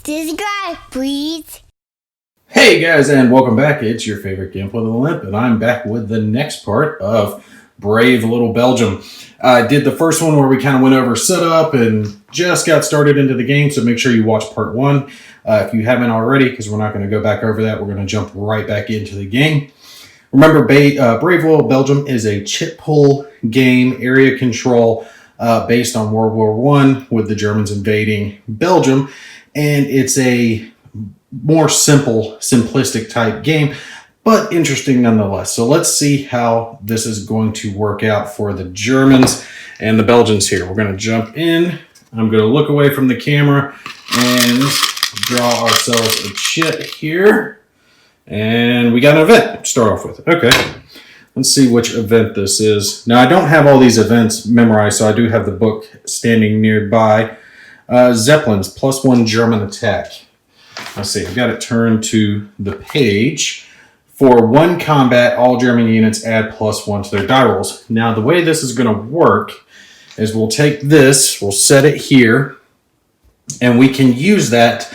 Subscribe, please. Hey guys, and welcome back. It's your favorite Gimp with a Limp, and I'm back with the next part of Brave Little Belgium. I did the first one where we kind of went over setup and just got started into the game, so make sure you watch part one if you haven't already, because we're not going to go back over that. We're going to jump right back into the game. Remember, Brave Little Belgium is a chit pull game, area control, based on World War I with the Germans invading Belgium, and it's a more simplistic type game, but interesting nonetheless. So let's see how this is going to work out for the Germans and the Belgians here. We're going to jump in. I'm going to look away from the camera and draw ourselves a chit here. And we got an event to start off with. Okay, let's see which event this is. Now, I don't have all these events memorized, so I do have the book standing nearby. Zeppelins, +1 German attack. Let's see, I've got it turned to the page. For one combat, all German units add +1 to their die rolls. Now, the way this is going to work is we'll take this, we'll set it here, and we can use that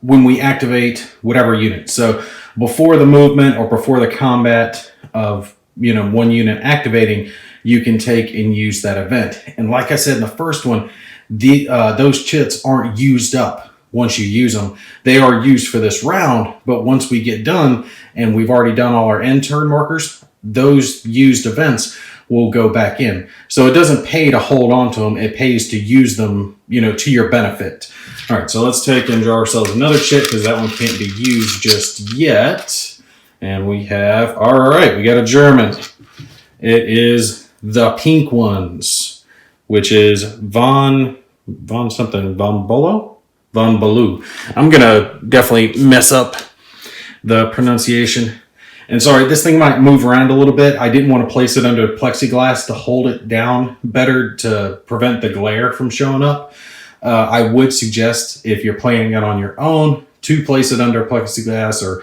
when we activate whatever unit. So before the movement or before the combat of one unit activating, you can take and use that event. And like I said in the first one, those chits aren't used up. Once you use them, they are used for this round, but once we get done and we've already done all our end turn markers, those used events will go back in. So it doesn't pay to hold on to them, it pays to use them, to your benefit. All right, so let's take and draw ourselves another chit because that one can't be used just yet. And we have, all right, we got a German. It is the pink ones, which is Von Bolo? Von Baloo. I'm going to definitely mess up the pronunciation. And sorry, this thing might move around a little bit. I didn't want to place it under plexiglass to hold it down better to prevent the glare from showing up. I would suggest, if you're playing it on your own, to place it under plexiglass or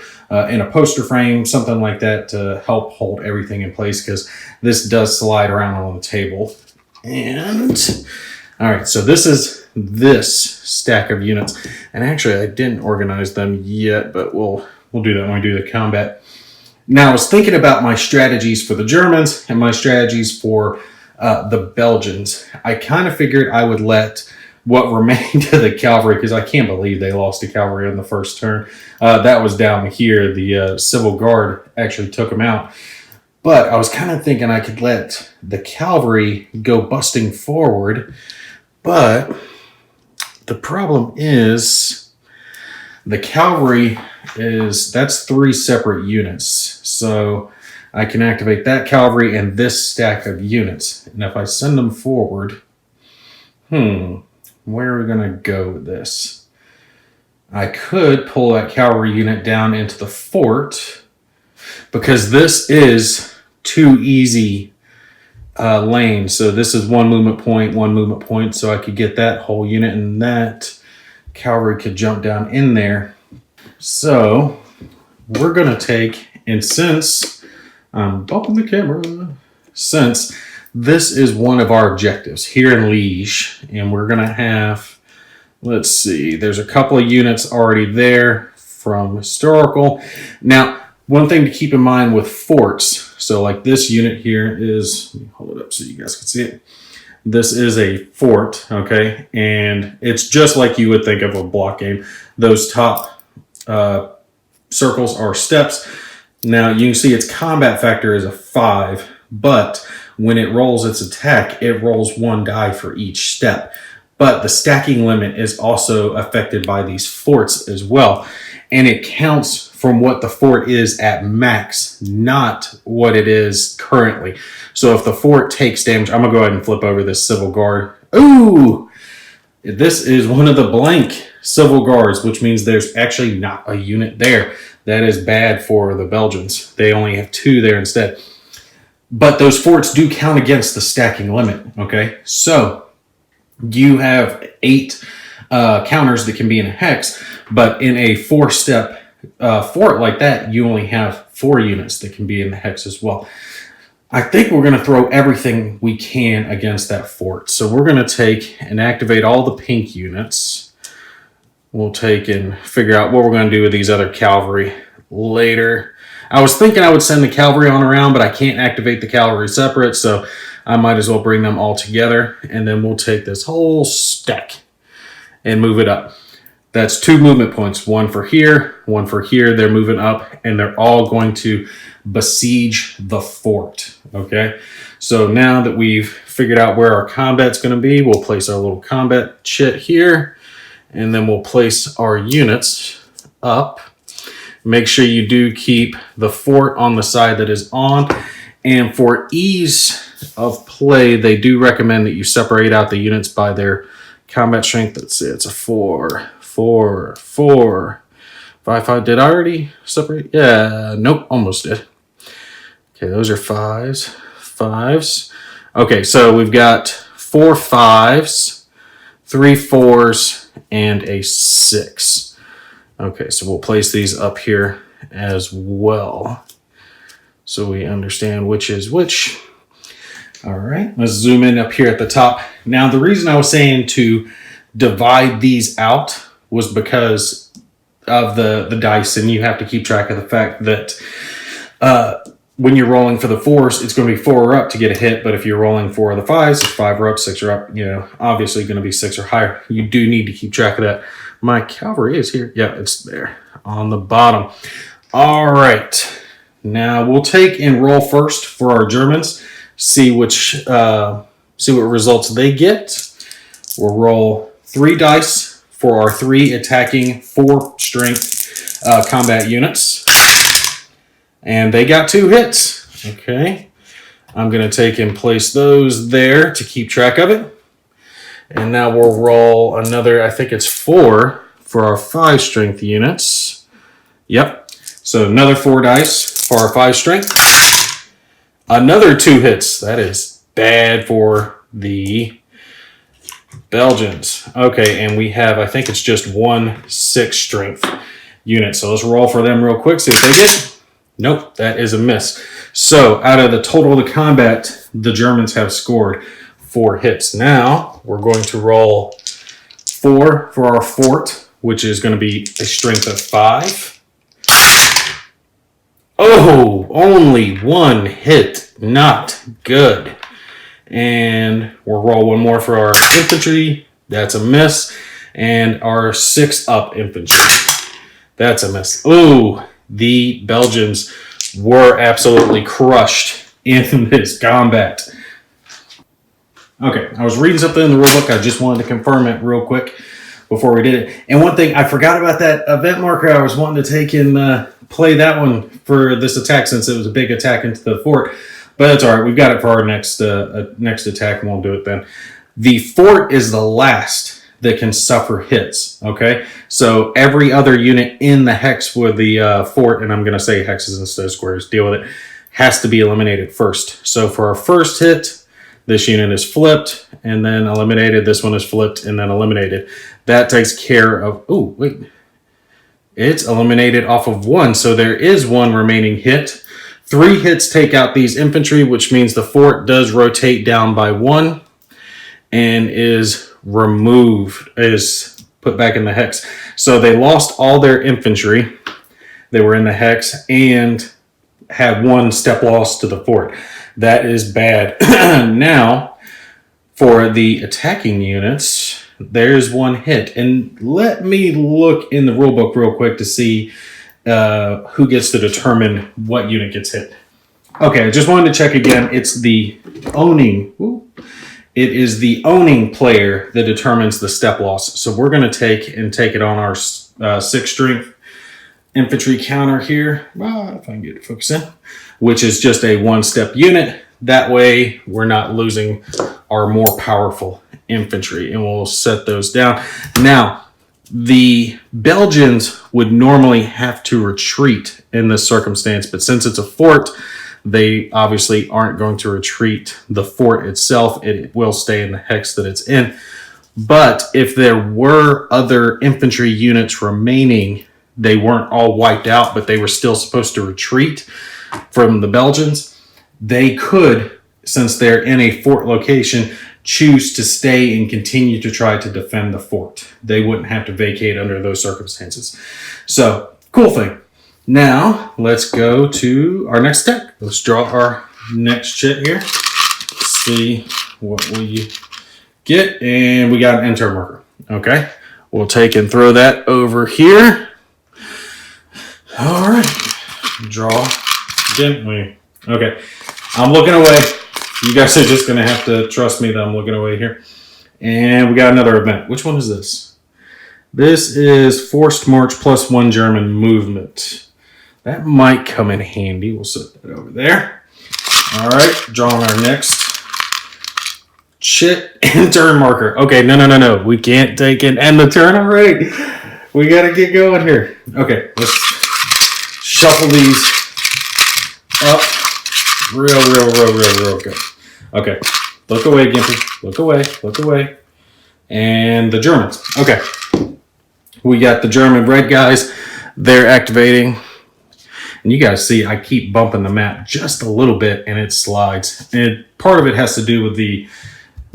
in a poster frame, something like that, to help hold everything in place, because this does slide around on the table. And all right, so this is this stack of units, and actually I didn't organize them yet, but we'll do that when we do the combat. Now, I was thinking about my strategies for the Germans and my strategies for the Belgians. I kind of figured I would let what remained to the cavalry, because I can't believe they lost to cavalry on the first turn. That was down here. The Civil Guard actually took them out. But I was kind of thinking I could let the cavalry go busting forward, but the problem is the cavalry that's 3 separate units. So I can activate that cavalry and this stack of units. And if I send them forward, where are we going to go with this? I could pull that cavalry unit down into the fort, because this is 2 easy lanes. So this is 1 movement point, so I could get that whole unit, and that cavalry could jump down in there. So we're going to take, and since I'm bumping the camera, since this is one of our objectives here in Liege, and we're going to have, let's see, there's a couple of units already there from historical. Now, one thing to keep in mind with forts, so like this unit here is, let me hold it up so you guys can see it. This is a fort, okay? And it's just like you would think of a block game. Those top circles are steps. Now you can see its combat factor is a 5, but when it rolls its attack, it rolls 1 die for each step. But the stacking limit is also affected by these forts as well. And it counts from what the fort is at max, not what it is currently. So if the fort takes damage, I'm going to go ahead and flip over this Civil Guard. Ooh! This is one of the blank Civil Guards, which means there's actually not a unit there. That is bad for the Belgians. They only have 2 there instead. But those forts do count against the stacking limit, okay? So you have 8 counters that can be in a hex, but in a 4-step fort like that, you only have 4 units that can be in the hex as well. I think we're going to throw everything we can against that fort. So we're going to take and activate all the pink units. we'll take and figure out what we're going to do with these other cavalry later. I was thinking I would send the cavalry on around, but I can't activate the cavalry separate, so I might as well bring them all together, and then we'll take this whole stack and move it up. That's 2 movement points, one for here, one for here. They're moving up, and they're all going to besiege the fort, okay? So now that we've figured out where our combat's going to be, we'll place our little combat chit here, and then we'll place our units up. Make sure you do keep the fort on the side that is on, and for ease of play, they do recommend that you separate out the units by their combat strength. Let's see, it's a 4, 4, 4, 5, 5. Did I already separate? Yeah, nope, almost did. Okay, those are 5s, 5s. Okay, so we've got 4 5s, 3 4s, and a 6. Okay, so we'll place these up here as well, so we understand which is which. All right, let's zoom in up here at the top. Now, the reason I was saying to divide these out was because of the dice, and you have to keep track of the fact that when you're rolling for the 4s, it's going to be 4 or up to get a hit, but if you're rolling for the 5s, it's 5 or up, 6 or up, you know, obviously going to be 6 or higher. You do need to keep track of that. My cavalry is here. Yeah, it's there on the bottom. All right, now we'll take and roll first for our Germans, see what results they get. We'll roll 3 dice for our 3 attacking, 4 strength combat units. And they got 2 hits. Okay. I'm going to take and place those there to keep track of it. And now we'll roll another, I think it's 4 for our 5 strength units. Yep. So another 4 dice for our 5 strength. Another 2 hits. That is bad for the Belgians. Okay, and we have, I think it's just 1 6 strength unit. So let's roll for them real quick, see if they get it. Nope, that is a miss. So out of the total of the combat, the Germans have scored 4 hits. Now we're going to roll 4 for our fort, which is going to be a strength of 5. Oh, only 1 hit. Not good. And we'll roll 1 more for our infantry. That's a miss. And our 6 up infantry. That's a miss. Ooh. The Belgians were absolutely crushed in this combat. Okay, I was reading something in the rulebook. I just wanted to confirm it real quick before we did it. And one thing, I forgot about that event marker. I was wanting to take and play that one for this attack since it was a big attack into the fort. But that's all right. We've got it for our next attack, and we'll do it then. The fort is the last that can suffer hits, okay? So every other unit in the hex with the fort, and I'm going to say hexes instead of squares, deal with it, has to be eliminated first. So for our first hit, this unit is flipped and then eliminated. This one is flipped and then eliminated. That takes care of, oh, wait. It's eliminated off of 1, so there is 1 remaining hit. 3 hits take out these infantry, which means the fort does rotate down by 1 and is removed, is put back in the hex. So they lost all their infantry. They were in the hex and had 1 step loss to the fort. That is bad. Now, for the attacking units, there's 1 hit. And let me look in the rulebook real quick to see who gets to determine what unit gets hit. Okay, I just wanted to check again. It's the owning. It is the owning player that determines the step loss. So we're going to take it on our 6 strength infantry counter here. If I can get it focused in, which is just a 1-step unit. That way we're not losing our more powerful infantry, and we'll set those down. Now, the Belgians would normally have to retreat in this circumstance, but since it's a fort, they obviously aren't going to retreat the fort itself. It will stay in the hex that it's in. But if there were other infantry units remaining, they weren't all wiped out, but they were still supposed to retreat from the Belgians, they could, since they're in a fort location, choose to stay and continue to try to defend the fort. They wouldn't have to vacate under those circumstances. So, cool thing. Now, let's go to our next step. Let's draw our next chit here. See what we get. And we got an enter marker. Okay. We'll take and throw that over here. All right. Draw gently. Okay. I'm looking away. You guys are just going to have to trust me that I'm looking away here. And we got another event. Which one is this? This is Forced March +1 German movement. That might come in handy. We'll set that over there. All right. Drawing our next chit and turn marker. Okay. No. We can't take and end the turn already. We got to get going here. Okay. Let's shuffle these up real good. Okay. Look away, Gimpy. Look away. And the Germans. Okay. We got the German red guys. They're activating. And you guys see I keep bumping the map just a little bit and it slides. And part of it has to do with the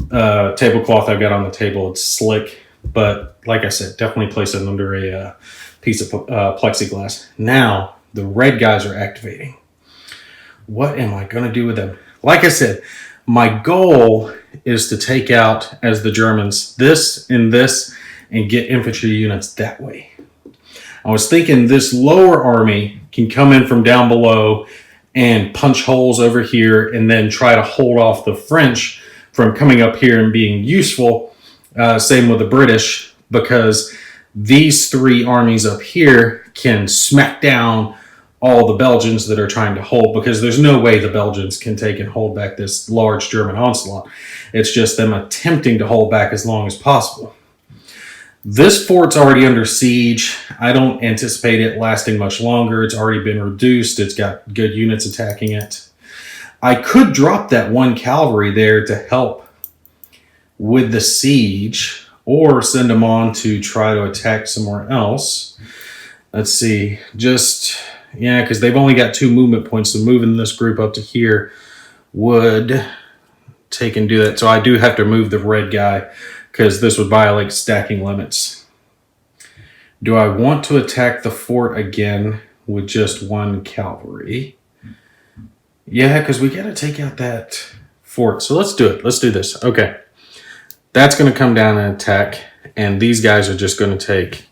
tablecloth I've got on the table. It's slick. But like I said, definitely place it under a piece of plexiglass. Now, the red guys are activating. What am I going to do with them? Like I said, my goal is to take out, as the Germans, this and get infantry units that way. I was thinking this lower army can come in from down below and punch holes over here and then try to hold off the French from coming up here and being useful. Same with the British, because these three armies up here can smack down all the Belgians that are trying to hold, because there's no way the Belgians can take and hold back this large German onslaught. It's just them attempting to hold back as long as possible. This fort's already under siege. I don't anticipate it lasting much longer. It's already been reduced. It's got good units attacking it. I could drop that one cavalry there to help with the siege, or send them on to try to attack somewhere else. Let's see. Yeah, because they've only got 2 movement points, so moving this group up to here would take and do that. So I do have to move the red guy, because this would violate stacking limits. Do I want to attack the fort again with just 1 cavalry? Yeah, because we got to take out that fort. So let's do it. Let's do this. Okay. That's going to come down and attack, and these guys are just going to take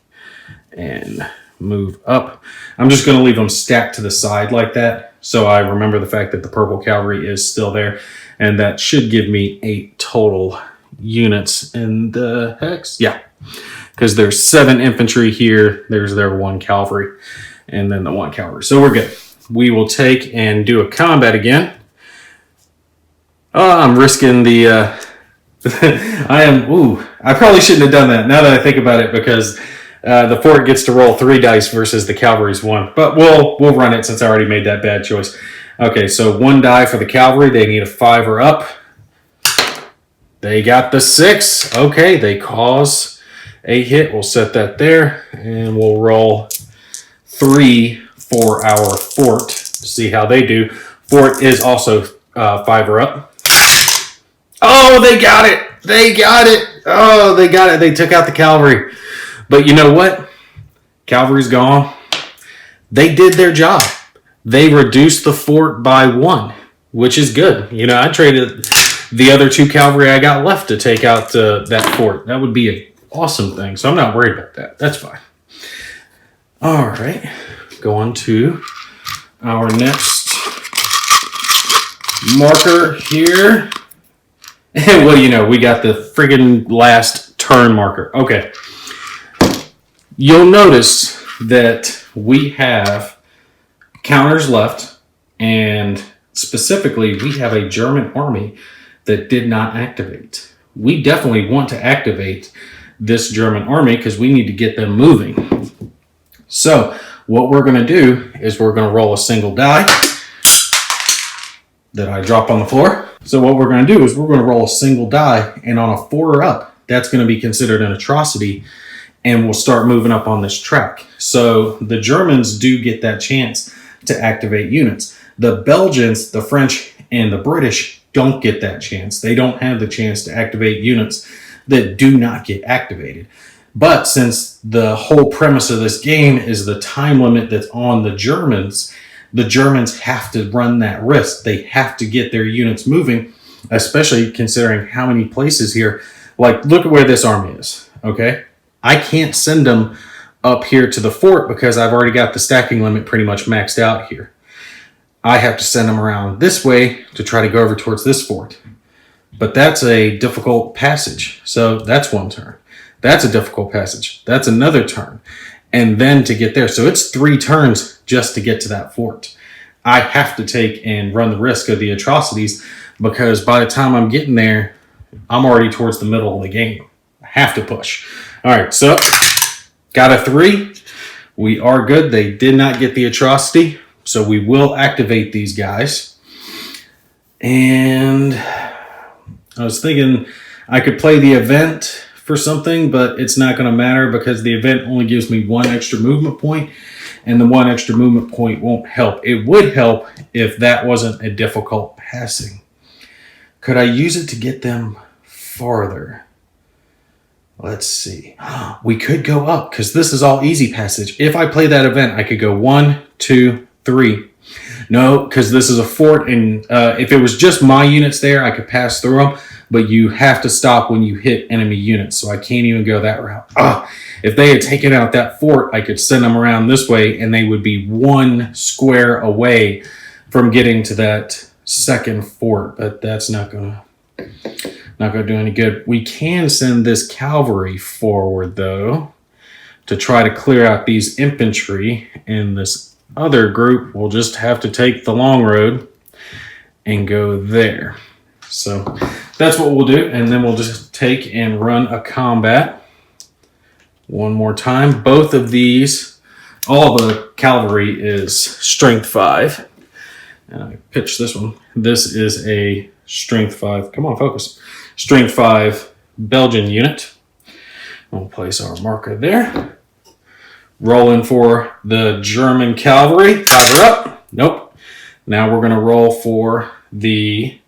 and move up. I'm just going to leave them stacked to the side like that, so I remember the fact that the purple cavalry is still there, and that should give me 8 total units in the hex. Yeah, because there's 7 infantry here. There's their 1 cavalry, and then the 1 cavalry. So we're good. We will take and do a combat again. Oh, I'm risking the... I probably shouldn't have done that now that I think about it, because the fort gets to roll 3 dice versus the cavalry's 1. But we'll run it since I already made that bad choice. Okay, so 1 die for the cavalry. They need a 5 or up. They got the 6. Okay, they cause a hit. We'll set that there, and we'll roll 3 for our fort to see how they do. Fort is also 5 or up. Oh, they got it. Oh, they got it. They took out the cavalry. But you know what? Cavalry's gone. They did their job. They reduced the fort by 1, which is good. You know, I traded the other 2 cavalry I got left to take out that fort. That would be an awesome thing. So I'm not worried about that. That's fine. All right. Go on to our next marker here. Well, you know, we got the friggin' last turn marker. Okay. You'll notice that we have counters left, and specifically, we have a German army that did not activate. We definitely want to activate this German army because we need to get them moving. So, what we're going to do is we're going to roll a single die that I drop on the floor. So what we're going to do is we're going to roll a single die, and on a 4 or up, that's going to be considered an atrocity, and we'll start moving up on this track. So the Germans do get that chance to activate units. The Belgians, the French, and the British don't get that chance. They don't have the chance to activate units that do not get activated. But since the whole premise of this game is the time limit that's on the Germans have to run that risk. They have to get their units moving, especially considering how many places here. Like, look at where this army is, okay? I can't send them up here to the fort because I've already got the stacking limit pretty much maxed out here. I have to send them around this way to try to go over towards this fort. But that's a difficult passage. So that's one turn. That's a difficult passage. That's another turn. And then to get there. So it's 3 turns just to get to that fort. I have to take and run the risk of the atrocities because by the time I'm getting there, I'm already towards the middle of the game. I have to push. All right, so got a 3. We are good. They did not get the atrocity. So we will activate these guys. And I was thinking I could play the event for something, but it's not going to matter because the event only gives me 1 extra movement point, and the 1 extra movement point won't help. It would help if that wasn't a difficult passing. Could I use it to get them farther? Let's see. We could go up because this is all easy passage. If I play that event, I could go 1, 2, 3. No, because this is a fort, and if it was just my units there, I could pass through them, but you have to stop when you hit enemy units, so I can't even go that route. If they had taken out that fort, I could send them around this way, and they would be 1 square away from getting to that second fort, but that's not gonna do any good. We can send this cavalry forward, though, to try to clear out these infantry, and this other group will just have to take the long road and go there. So that's what we'll do, and then we'll just take and run a combat one more time. Both of these, all the cavalry is strength 5. And I pitched this one. This is a strength 5. Come on, focus. Strength 5 Belgian unit. We'll place our marker there. Rolling for the German cavalry. 5 up. Nope. Now we're going to roll for the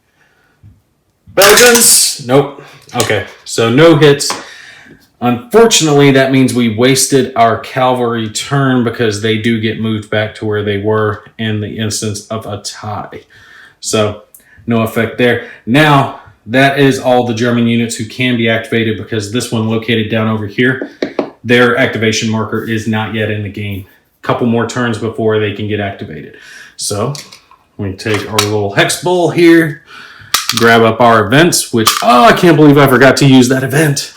Belgians. Nope. Okay, so no hits. Unfortunately, that means we wasted our cavalry turn because they do get moved back to where they were in the instance of a tie. So no effect there. Now, that is all the German units who can be activated because this one located down over here, their activation marker is not yet in the game. A couple more turns before they can get activated. So we take our little hex bowl here, grab up our events, which, I can't believe I forgot to use that event.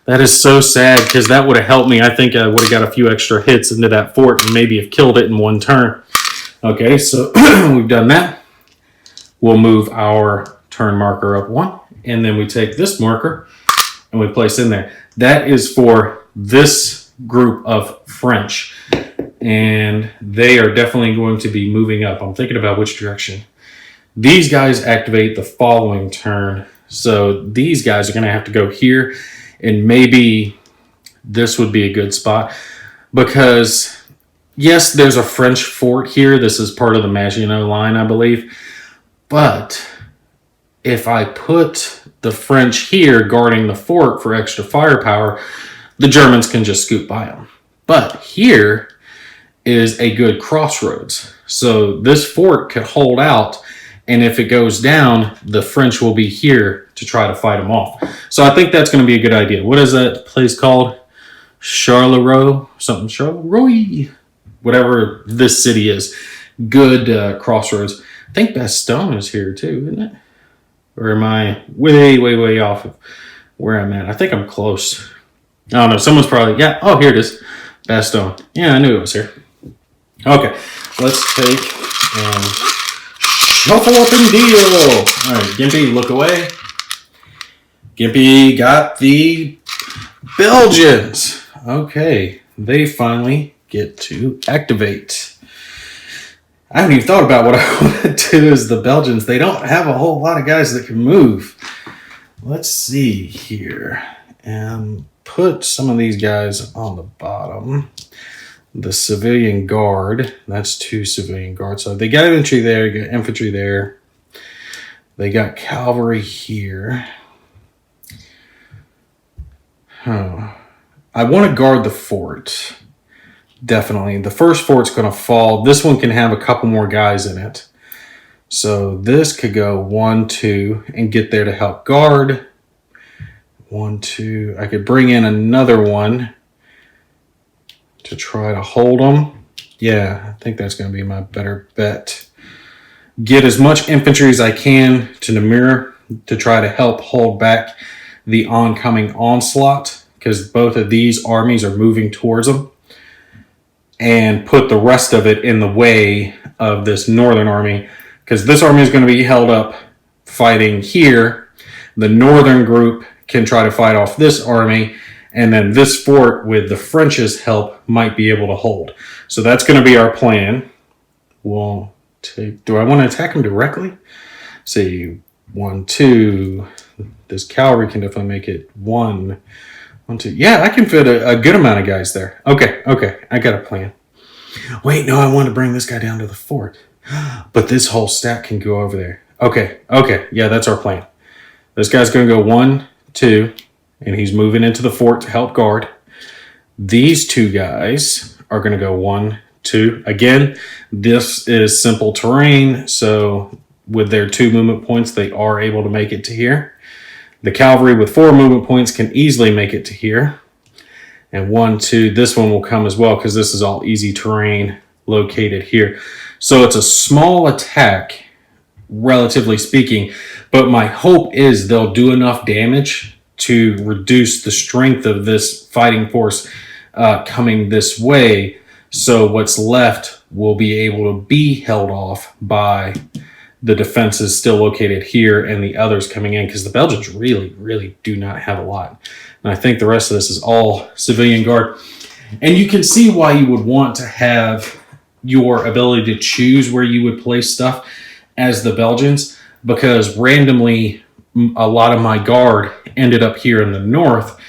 That is so sad because that would have helped me. I think I would have got a few extra hits into that fort and maybe have killed it in 1 turn. Okay, so we've done that. We'll move our turn marker up 1, and then we take this marker and we place in there. That is for this group of French, and they are definitely going to be moving up. I'm thinking about which direction. These guys activate the following turn, so these guys are going to have to go here, and maybe this would be a good spot because, yes, there's a French fort here. This is part of the Maginot Line, I believe, but if I put the French here guarding the fort for extra firepower, the Germans can just scoot by them. But here is a good crossroads. So this fort could hold out, and if it goes down, the French will be here to try to fight them off. So I think that's going to be a good idea. What is that place called? Charleroi? Something Charleroi? Whatever this city is. Good crossroads. I think Bastogne is here too, isn't it? Or am I way off of where I'm at? I think I'm close. I don't know. Someone's probably, yeah. Oh, here it is. Bastogne. Yeah, I knew it was here. Okay. Let's take and shuffle up and deal. All right, Gimpy, look away. Gimpy got the Belgians. Okay. They finally get to activate. I haven't even thought about what I want to do as the Belgians. They don't have a whole lot of guys that can move. Let's see here. And put some of these guys on the bottom. The civilian guard. That's 2 civilian guards. So they got infantry there, you got infantry there. They got cavalry here. I want to guard the fort. Definitely. The first fort's going to fall. This one can have a couple more guys in it. So this could go 1, 2, and get there to help guard. 1, 2. I could bring in another one to try to hold them. Yeah, I think that's going to be my better bet. Get as much infantry as I can to Namur to try to help hold back the oncoming onslaught, because both of these armies are moving towards them, and put the rest of it in the way of this northern army, because this army is going to be held up fighting here. The northern group can try to fight off this army, and then this fort with the French's help might be able to hold. So that's going to be our plan. We'll take, do I want to attack them directly? See, 1, 2. This cavalry can definitely make it 1, 1, 2. Yeah, I can fit a good amount of guys there. Okay. I got a plan. Wait, no, I want to bring this guy down to the fort. But this whole stack can go over there. Okay. Yeah, that's our plan. This guy's going to go 1, 2, and he's moving into the fort to help guard. These 2 guys are going to go 1, 2. Again, this is simple terrain, so with their 2 movement points, they are able to make it to here. The cavalry with 4 movement points can easily make it to here. And 1, 2, this one will come as well, because this is all easy terrain located here. So it's a small attack, relatively speaking, but my hope is they'll do enough damage to reduce the strength of this fighting force coming this way. So what's left will be able to be held off by the defenses still located here and the others coming in, because the Belgians really do not have a lot. And I think the rest of this is all civilian guard. And you can see why you would want to have your ability to choose where you would place stuff as the Belgians, because randomly a lot of my guard ended up here in the north.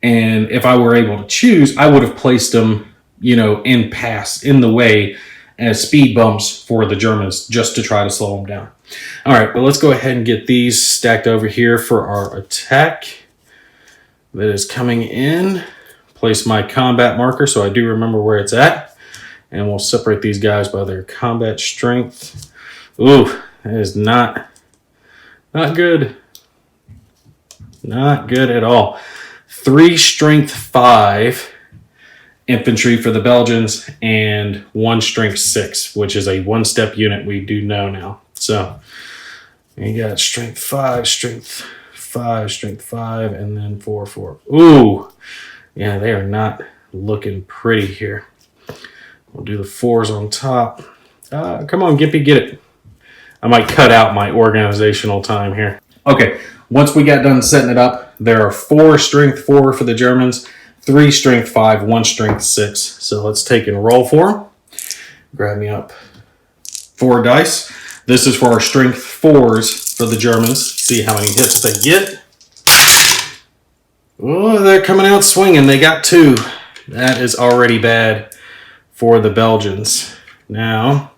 And if I were able to choose, I would have placed them, in the way as speed bumps for the Germans, just to try to slow them down. All right, but let's go ahead and get these stacked over here for our attack that is coming in. Place my combat marker so I do remember where it's at. And we'll separate these guys by their combat strength. Ooh, that is not good. Not good at all. 3 strength 5 infantry for the Belgians, and 1 strength 6, which is a 1-step unit we do know now. So you got strength 5, strength 5, strength 5, and then 4, 4. Ooh, yeah, they are not looking pretty here. We'll do the 4s on top. Come on, Gimpy, get it. I might cut out my organizational time here. Okay, once we got done setting it up, there are 4 strength 4 for the Germans, 3 strength 5, 1 strength 6. So let's take and roll for them. Grab me up 4 dice. This is for our strength 4s for the Germans. See how many hits they get. Oh, they're coming out swinging. They got 2. That is already bad for the Belgians. Now,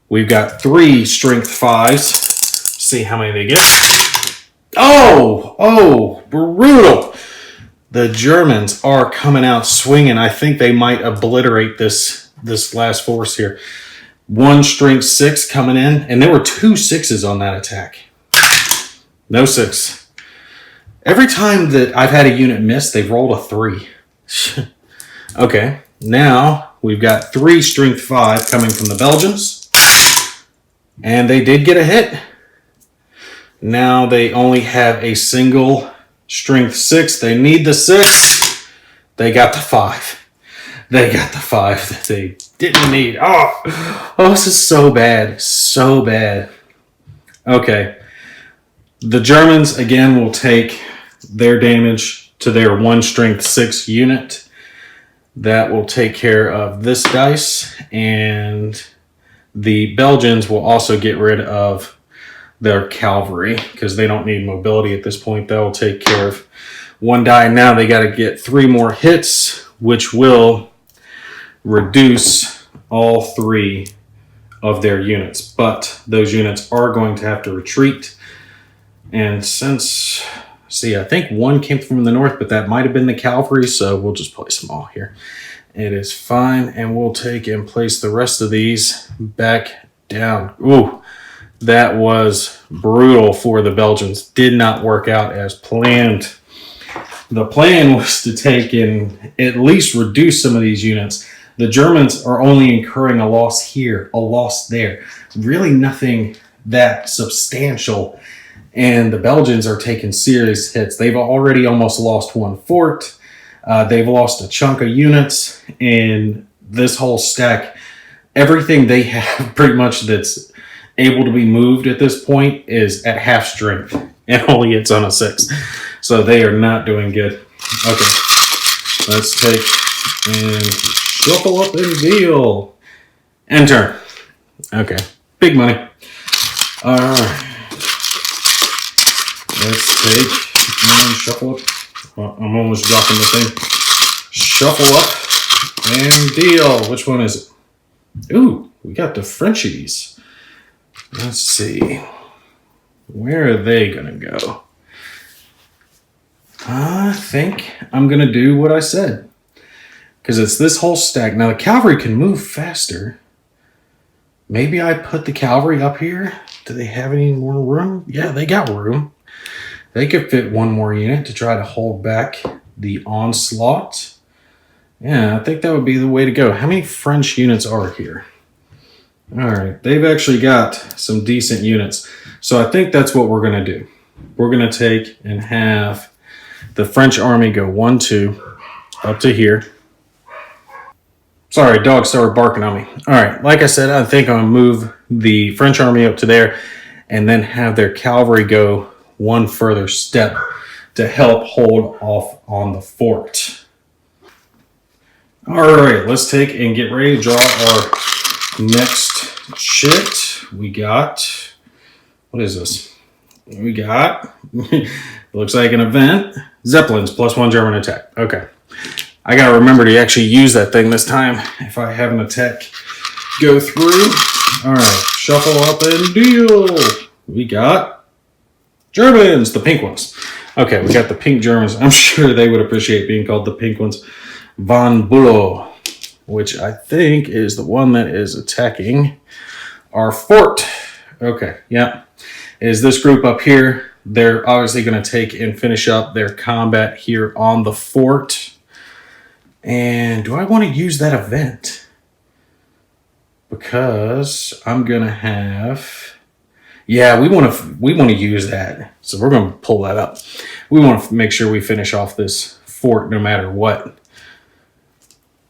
we've got 3 strength 5s. See how many they get. Oh, brutal. The Germans are coming out swinging. I think they might obliterate this last force here. 1 strength 6 coming in, and there were 2 6s on that attack. No 6. Every time that I've had a unit miss, they've rolled a 3. Okay, now we've got 3 strength 5 coming from the Belgians, and they did get a hit. Now they only have a single strength 6. They need the 6. They got the 5. They got the 5 that they didn't need. Oh, this is so bad. So bad. Okay. The Germans, again, will take their damage to their 1 strength 6 unit. That will take care of this dice. And the Belgians will also get rid of their cavalry, because they don't need mobility at this point. That will take care of 1 die. Now they got to get 3 more hits, which will reduce all 3 of their units, but those units are going to have to retreat. And since, see, I think one came from the north, but that might have been the cavalry, so we'll just place them all here. It is fine, and we'll take and place the rest of these back down. Ooh, that was brutal for the Belgians. Did not work out as planned. The plan was to take and at least reduce some of these units. The Germans are only incurring a loss here, a loss there. Really nothing that substantial. And the Belgians are taking serious hits. They've already almost lost one fort. They've lost a chunk of units. And this whole stack, everything they have pretty much that's able to be moved at this point is at half strength. And only it's on a 6. So they are not doing good. Okay. Let's take and shuffle up and deal. Enter. Okay. Big money. All right. Let's take and shuffle up. Well, I'm almost dropping the thing. Shuffle up and deal. Which one is it? Ooh, we got the Frenchies. Let's see. Where are they going to go? I think I'm going to do what I said. Because it's this whole stack. Now, the cavalry can move faster. Maybe I put the cavalry up here. Do they have any more room? Yeah, they got room. They could fit one more unit to try to hold back the onslaught. Yeah, I think that would be the way to go. How many French units are here? All right, they've actually got some decent units. So I think that's what we're going to do. We're going to take and have the French army go 1, 2, up to here. Sorry, dog started barking on me. All right, like I said, I think I'm going to move the French army up to there and then have their cavalry go one further step to help hold off on the fort. All right, let's take and get ready to draw our next shit. We got, what is this? We got, looks like an event. Zeppelins, +1 German attack. Okay. I got to remember to actually use that thing this time if I have an attack go through. All right, shuffle up and deal. We got Germans, the pink ones. Okay, we got the pink Germans. I'm sure they would appreciate being called the pink ones. Von Bülow, which I think is the one that is attacking our fort. Okay, yeah. Is this group up here. They're obviously going to take and finish up their combat here on the fort. And do I want to use that event? Because I'm going to have... Yeah, we want to use that. So we're going to pull that up. We want to make sure we finish off this fort no matter what.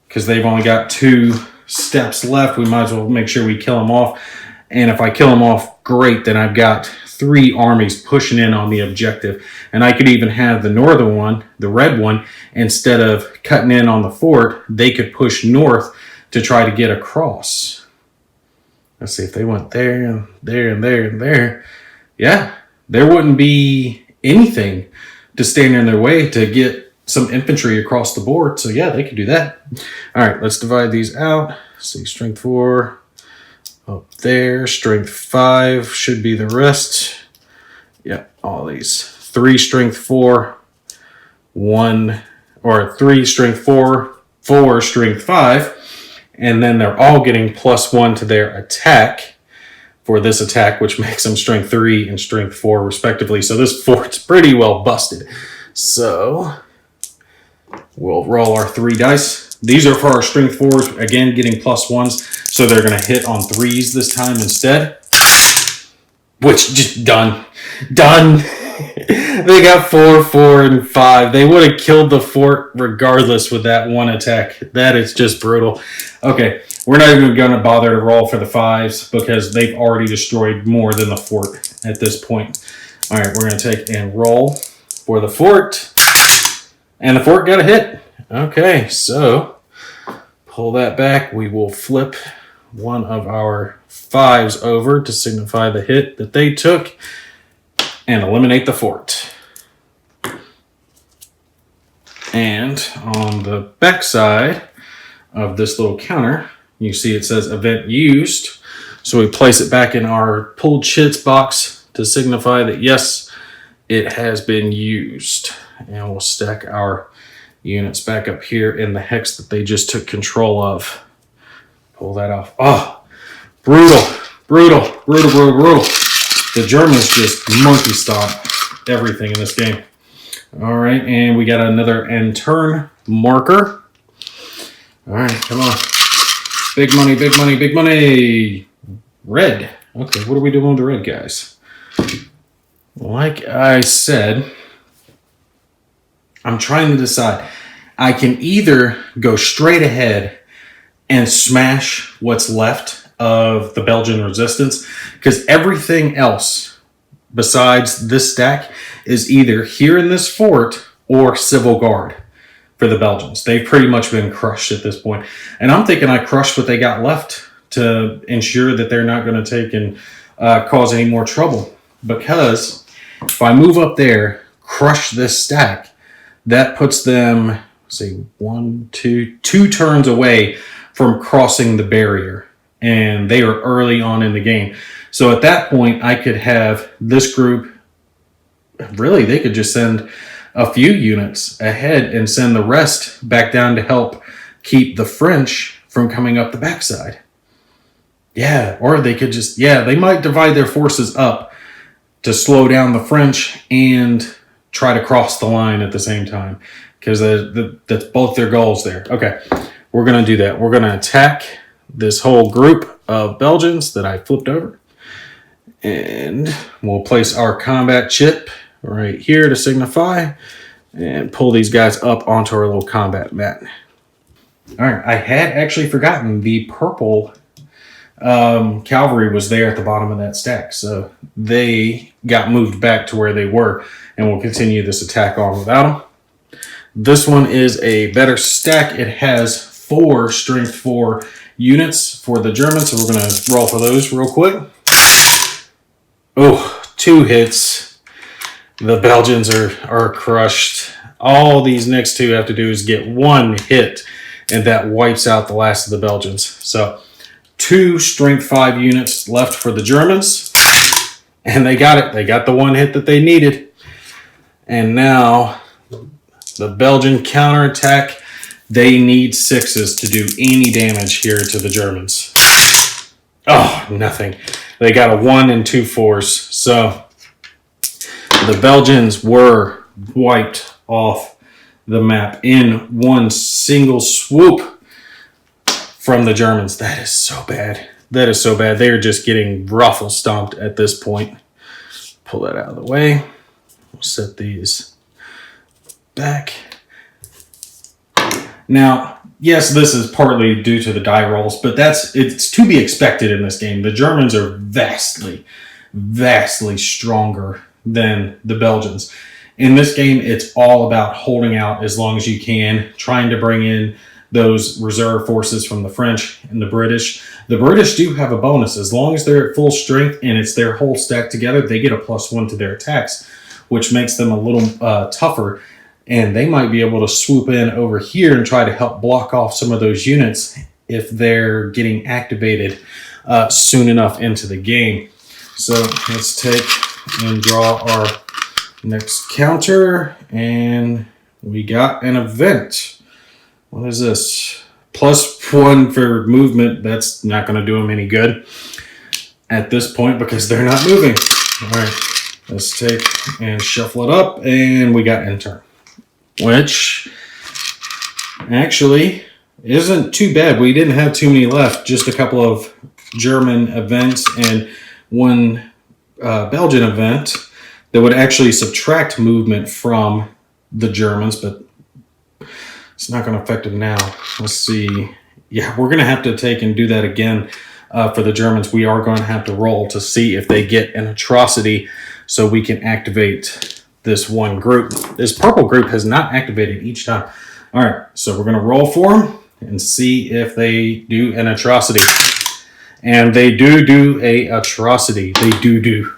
Because they've only got 2 steps left. We might as well make sure we kill them off. And if I kill them off, great. Then I've got 3 armies pushing in on the objective. And I could even have the northern one, the red one, instead of cutting in on the fort, they could push north to try to get across. Let's see if they went there and there and there and there. Yeah, there wouldn't be anything to stand in their way to get some infantry across the board. So yeah, they could do that. All right, let's divide these out. Let's see, strength 4 up there. Strength 5 should be the rest. Yep, all these. 3 strength 4, 1, or 3 strength 4, 4 strength 5. And then they're all getting +1 to their attack for this attack, which makes them strength 3 and strength 4 respectively. So this fort's pretty well busted. So we'll roll our 3 dice. These are for our strength 4s, again, getting +1s. So they're going to hit on 3s this time instead. Which, just done. Done. They got 4, 4, and 5. They would have killed the fort regardless with that one attack. That is just brutal. Okay, we're not even going to bother to roll for the 5s because they've already destroyed more than the fort at this point. All right, we're going to take and roll for the fort. And the fort got a hit. Okay, so pull that back. We will flip one of our 5s over to signify the hit that they took and eliminate the fort. And on the back side of this little counter, you see it says event used. So we place it back in our pulled chits box to signify that yes, it has been used. And we'll stack our units back up here in the hex that they just took control of. Pull that off. Oh, brutal, brutal, brutal, brutal, brutal. The Germans just monkey stomp everything in this game. All right, and we got another end turn marker. All right, come on. Big money, big money, big money. Red. Okay, what are we doing with the red guys? Like I said, I'm trying to decide. I can either go straight ahead and smash what's left of the Belgian resistance, because everything else besides this stack is either here in this fort or civil guard for the Belgians. They've pretty much been crushed at this point. And I'm thinking I crushed what they got left to ensure that they're not going to take and cause any more trouble. Because if I move up there, crush this stack, that puts them, say, two turns away from crossing the barrier. And they are early on in the game. So at that point, I could have this group, really, they could just send a few units ahead and send the rest back down to help keep the French from coming up the backside. Yeah, or they could just, they might divide their forces up to slow down the French and try to cross the line at the same time, because that's both their goals there. Okay, we're going to do that. We're going to attack this whole group of Belgians that I flipped over, and we'll place our combat chip right here to signify and pull these guys up onto our little combat mat. All right, I had actually forgotten the purple cavalry was there at the bottom of that stack, so they got moved back to where they were, and we'll continue this attack on without them. This one is a better stack. It has 4 strength 4 units for the Germans, so we're going to roll for those real quick. Oh, 2 hits. The Belgians are crushed. All these next 2 have to do is get 1 hit, and that wipes out the last of the Belgians. So 2 strength 5 units left for the Germans, and they got it. They got the 1 hit that they needed. And now the Belgian counterattack, they need 6s to do any damage here to the Germans. Oh, nothing. They got a 1 and 2 4s. So the Belgians were wiped off the map in one single swoop from the Germans. That is so bad. That is so bad. They're just getting ruffle stomped at this point. Pull that out of the way. We'll set these back. Now, yes, this is partly due to the die rolls, but it's to be expected in this game. The Germans are vastly, vastly stronger than the Belgians. In this game, it's all about holding out as long as you can, trying to bring in those reserve forces from the French and the British. The British do have a bonus. As long as they're at full strength and it's their whole stack together, they get a +1 to their attacks, which makes them a little tougher. And they might be able to swoop in over here and try to help block off some of those units if they're getting activated soon enough into the game. So let's take and draw our next counter, and we got an event. What is this? +1 for movement. That's not going to do them any good at this point because they're not moving. All right, let's take and shuffle it up, and we got end turn, which actually isn't too bad. We didn't have too many left, just a couple of German events and 1 Belgian event that would actually subtract movement from the Germans, but it's not going to affect them now. Let's see. Yeah, we're going to have to take and do that again for the Germans. We are going to have to roll to see if they get an atrocity so we can activate this one group. This purple group has not activated each time. All right, so we're going to roll for them and see if they do an atrocity. And they do a atrocity. They do.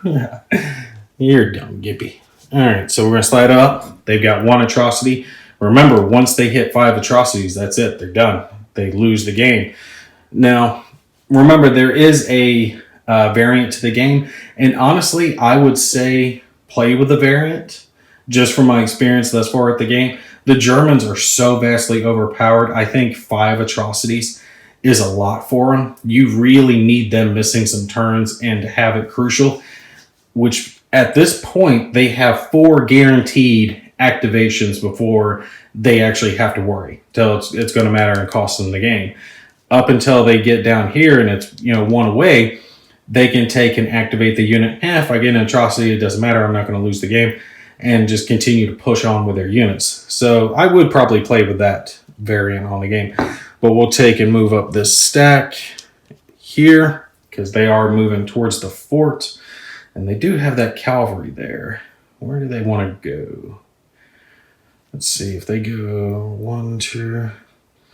You're dumb, Gimpy. All right, so we're going to slide up. They've got 1 atrocity. Remember, once they hit 5 atrocities, that's it. They're done. They lose the game. Now, remember, there is a variant to the game, and honestly, I would say play with the variant. Just from my experience thus far at the game, the Germans are so vastly overpowered. I think 5 atrocities is a lot for them. You really need them missing some turns and to have it crucial, which at this point, they have 4 guaranteed activations before they actually have to worry. Till it's going to matter and cost them the game. Up until they get down here and it's 1 away, they can take and activate the unit. If I get an atrocity, it doesn't matter. I'm not going to lose the game. And just continue to push on with their units. So I would probably play with that variant on the game. But we'll take and move up this stack here because they are moving towards the fort. And they do have that cavalry there. Where do they want to go? Let's see if they go 1, 2.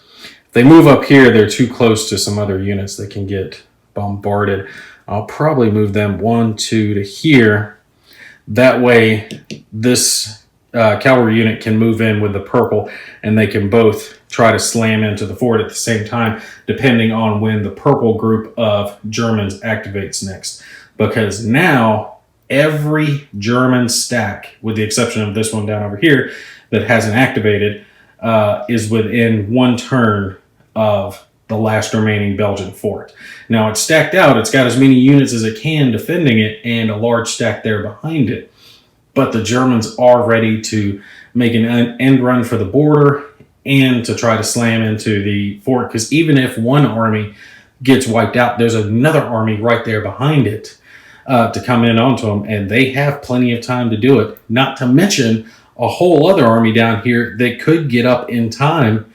If they move up here, they're too close to some other units that can get bombarded. I'll probably move them 1, 2 to here. That way, this cavalry unit can move in with the purple, and they can both try to slam into the fort at the same time, depending on when the purple group of Germans activates next. Because now, every German stack, with the exception of this one down over here that hasn't activated, is within 1 turn of the last remaining Belgian fort. Now it's stacked out, it's got as many units as it can defending it and a large stack there behind it. But the Germans are ready to make an end run for the border and to try to slam into the fort, because even if one army gets wiped out, there's another army right there behind it to come in onto them, and they have plenty of time to do it. Not to mention a whole other army down here that could get up in time.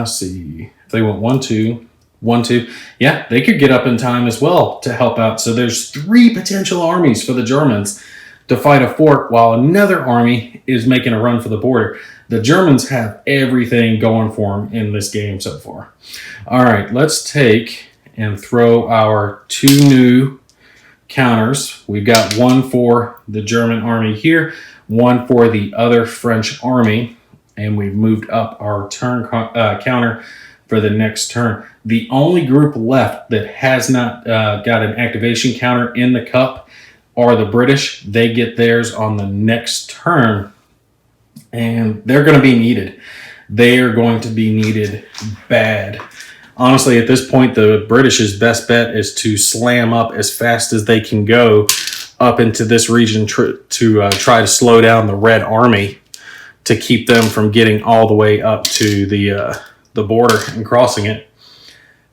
See. They went 1, 2, 1, 2. Yeah, they could get up in time as well to help out. So there's 3 potential armies for the Germans to fight a fort while another army is making a run for the border. The Germans have everything going for them in this game so far. All right, let's take and throw our 2 new counters. We've got 1 for the German army here, 1 for the other French army, and we've moved up our turn counter for the next turn. The only group left that has not got an activation counter in the cup are the British. They get theirs on the next turn, and they're going to be needed. They are going to be needed bad. Honestly, at this point, the British's best bet is to slam up as fast as they can go up into this region to try to slow down the Red Army to keep them from getting all the way up to the border and crossing it.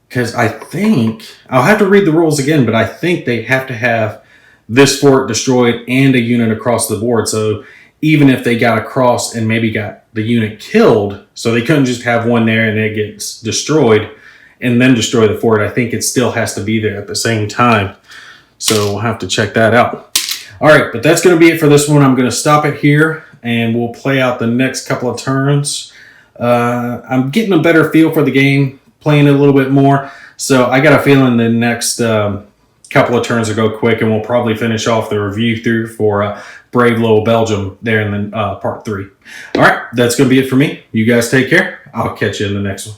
Because I think, I'll have to read the rules again, but I think they have to have this fort destroyed and a unit across the board. So even if they got across and maybe got the unit killed, so they couldn't just have one there and it gets destroyed and then destroy the fort, I think it still has to be there at the same time. So we'll have to check that out. All right, but that's going to be it for this one. I'm going to stop it here and we'll play out the next couple of turns. I'm getting a better feel for the game, playing it a little bit more. So I got a feeling the next couple of turns will go quick, and we'll probably finish off the review through for Brave Little Belgium there in the part 3. All right, that's going to be it for me. You guys take care. I'll catch you in the next one.